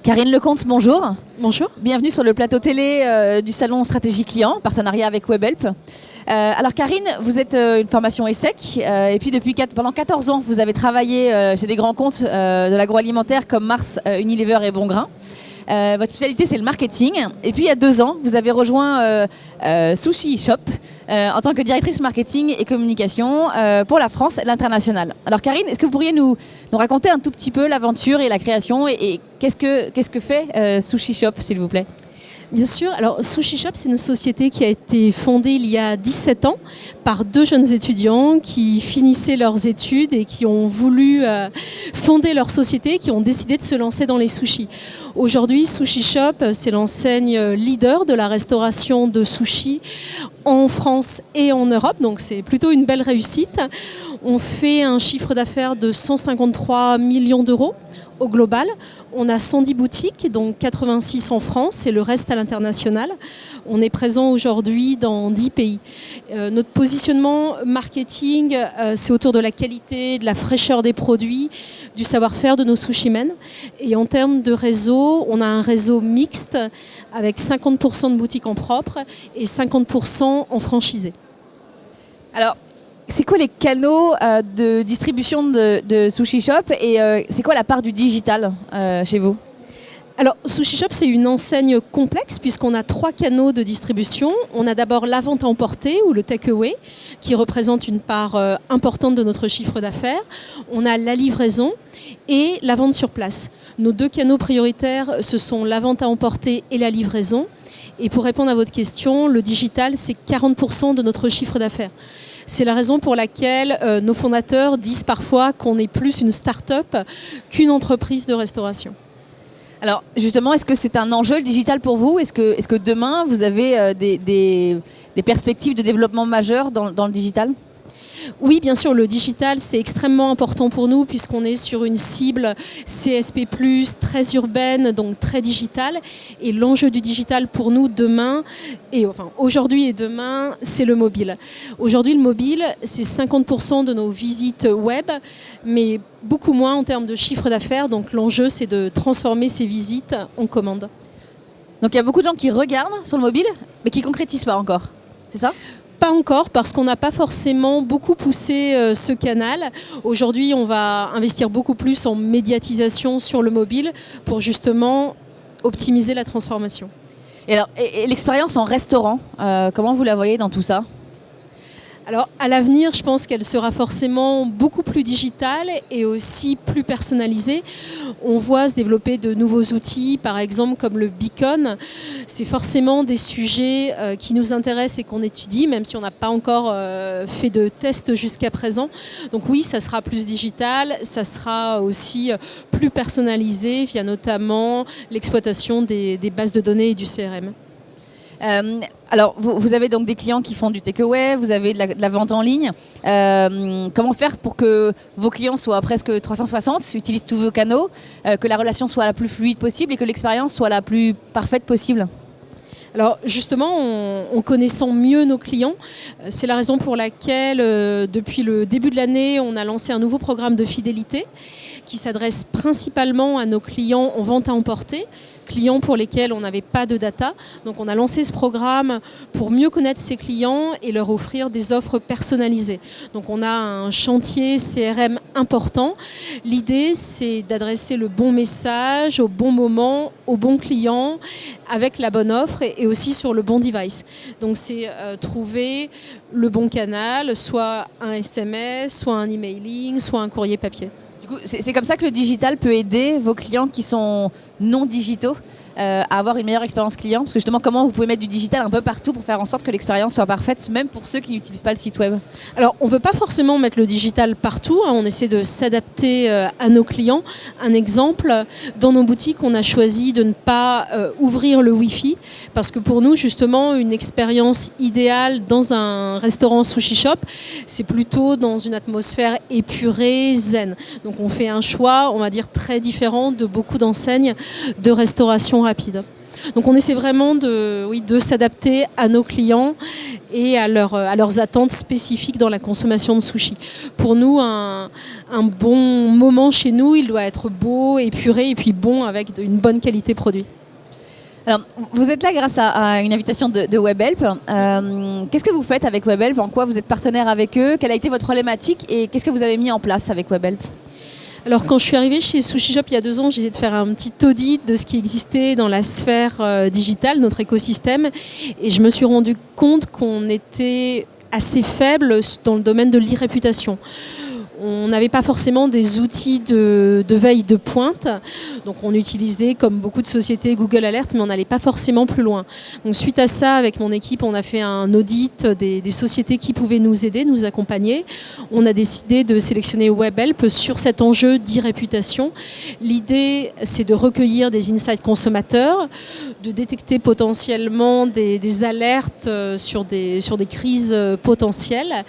Karine Lecomte, bonjour. Bonjour. Bienvenue sur le plateau télé du salon Stratégie Client, partenariat avec Webhelp. Alors Karine, vous êtes une formation ESSEC et puis pendant 14 ans, vous avez travaillé chez des grands comptes de l'agroalimentaire comme Mars, Unilever et Bongrain. Votre spécialité, c'est le marketing. Et puis, il y a 2 ans, vous avez rejoint Sushi Shop en tant que directrice marketing et communication pour la France et l'international. Alors, Karine, est-ce que vous pourriez nous raconter un tout petit peu l'aventure et la création et qu'est-ce que fait Sushi Shop, s'il vous plaît ? Bien sûr. Alors, Sushi Shop, c'est une société qui a été fondée il y a 17 ans par 2 jeunes étudiants qui finissaient leurs études et qui ont voulu fonder leur société, qui ont décidé de se lancer dans les sushis. Aujourd'hui, Sushi Shop, c'est l'enseigne leader de la restauration de sushis en France et en Europe, donc c'est plutôt une belle réussite. On fait un chiffre d'affaires de 153 millions d'euros. Au global, on a 110 boutiques, donc 86 en France et le reste à l'international. On est présent aujourd'hui dans 10 pays. Notre positionnement marketing, c'est autour de la qualité, de la fraîcheur des produits, du savoir-faire de nos sushimen. Et en termes de réseau, on a un réseau mixte avec 50% de boutiques en propre et 50% en franchisé. Alors, c'est quoi les canaux de distribution de Sushi Shop et c'est quoi la part du digital chez vous ? Alors, Sushi Shop, c'est une enseigne complexe puisqu'on a 3 canaux de distribution. On a d'abord la vente à emporter ou le take-away qui représente une part importante de notre chiffre d'affaires. On a la livraison et la vente sur place. Nos 2 canaux prioritaires, ce sont la vente à emporter et la livraison. Et pour répondre à votre question, le digital, c'est 40% de notre chiffre d'affaires. C'est la raison pour laquelle nos fondateurs disent parfois qu'on est plus une start-up qu'une entreprise de restauration. Alors justement, est-ce que c'est un enjeu le digital pour vous ? Est-ce que demain, vous avez des perspectives de développement majeures dans le digital ? Oui, bien sûr, le digital, c'est extrêmement important pour nous puisqu'on est sur une cible CSP+, très urbaine, donc très digitale. Et l'enjeu du digital pour nous demain, aujourd'hui et demain, c'est le mobile. Aujourd'hui, le mobile, c'est 50% de nos visites web, mais beaucoup moins en termes de chiffre d'affaires. Donc l'enjeu, c'est de transformer ces visites en commandes. Donc il y a beaucoup de gens qui regardent sur le mobile, mais qui ne concrétisent pas encore, c'est ça ? Pas encore, parce qu'on n'a pas forcément beaucoup poussé ce canal. Aujourd'hui, on va investir beaucoup plus en médiatisation sur le mobile pour justement optimiser la transformation. Et l'expérience en restaurant, comment vous la voyez dans tout ça ? Alors, à l'avenir, je pense qu'elle sera forcément beaucoup plus digitale et aussi plus personnalisée. On voit se développer de nouveaux outils, par exemple comme le Beacon. C'est forcément des sujets qui nous intéressent et qu'on étudie, même si on n'a pas encore fait de tests jusqu'à présent. Donc oui, ça sera plus digital, ça sera aussi plus personnalisé via notamment l'exploitation des bases de données et du CRM. Alors, vous avez donc des clients qui font du takeaway, vous avez de la vente en ligne. Comment faire pour que vos clients soient presque 360, utilisent tous vos canaux, que la relation soit la plus fluide possible et que l'expérience soit la plus parfaite possible ? Alors justement, en connaissant mieux nos clients, c'est la raison pour laquelle, depuis le début de l'année, on a lancé un nouveau programme de fidélité qui s'adresse principalement à nos clients en vente à emporter, clients pour lesquels on n'avait pas de data. Donc on a lancé ce programme pour mieux connaître ces clients et leur offrir des offres personnalisées. Donc on a un chantier CRM important. L'idée, c'est d'adresser le bon message au bon moment, au bon client, avec la bonne offre et aussi sur le bon device. Donc c'est trouver le bon canal, soit un SMS, soit un emailing, soit un courrier papier. Du coup, c'est comme ça que le digital peut aider vos clients qui sont non digitaux à avoir une meilleure expérience client ? Parce que justement, comment vous pouvez mettre du digital un peu partout pour faire en sorte que l'expérience soit parfaite, même pour ceux qui n'utilisent pas le site web ? Alors, on ne veut pas forcément mettre le digital partout, hein, on essaie de s'adapter à nos clients. Un exemple, dans nos boutiques, on a choisi de ne pas ouvrir le Wi-Fi, parce que pour nous, justement, une expérience idéale dans un restaurant Sushi Shop, c'est plutôt dans une atmosphère épurée, zen. Donc on fait un choix, on va dire, très différent de beaucoup d'enseignes de restauration rapide. Donc on essaie vraiment de s'adapter à nos clients et à leurs attentes spécifiques dans la consommation de sushi. Pour nous, un bon moment chez nous, il doit être beau, épuré et puis bon avec une bonne qualité produit. Alors, vous êtes là grâce à une invitation de Webhelp. Qu'est-ce que vous faites avec Webhelp? En quoi vous êtes partenaire avec eux? Quelle a été votre problématique et qu'est-ce que vous avez mis en place avec Webhelp? Alors quand je suis arrivée chez Sushi Shop il y a 2 ans, j'ai essayé de faire un petit audit de ce qui existait dans la sphère digitale, notre écosystème, et je me suis rendu compte qu'on était assez faible dans le domaine de l'e-réputation. On n'avait pas forcément des outils de veille de pointe, donc on utilisait comme beaucoup de sociétés Google Alert, mais on n'allait pas forcément plus loin. Donc suite à ça, avec mon équipe, on a fait un audit des sociétés qui pouvaient nous aider, nous accompagner. On a décidé de sélectionner Webhelp sur cet enjeu d'e-réputation. L'idée, c'est de recueillir des insights consommateurs, de détecter potentiellement des alertes sur des crises potentielles.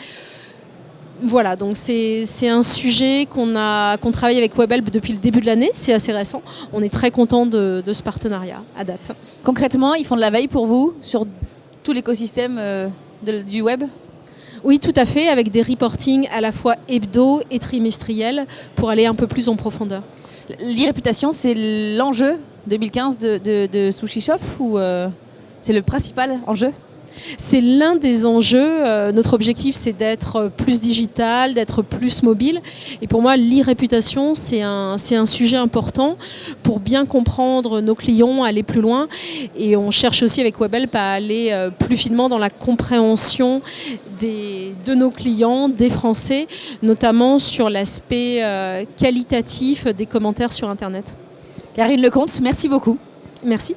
Voilà, donc c'est un sujet qu'on travaille avec Webhelp depuis le début de l'année, c'est assez récent. On est très content de ce partenariat à date. Concrètement, ils font de la veille pour vous sur tout l'écosystème du web? Oui, tout à fait, avec des reportings à la fois hebdo et trimestriels pour aller un peu plus en profondeur. L'e-réputation, c'est l'enjeu 2015 de Sushi Shop ou c'est le principal enjeu? C'est l'un des enjeux. Notre objectif, c'est d'être plus digital, d'être plus mobile. Et pour moi, l'e-réputation, c'est un sujet important pour bien comprendre nos clients, aller plus loin. Et on cherche aussi avec Webhelp à aller plus finement dans la compréhension de nos clients, des Français, notamment sur l'aspect qualitatif des commentaires sur Internet. Karine Lecomte, merci beaucoup. Merci.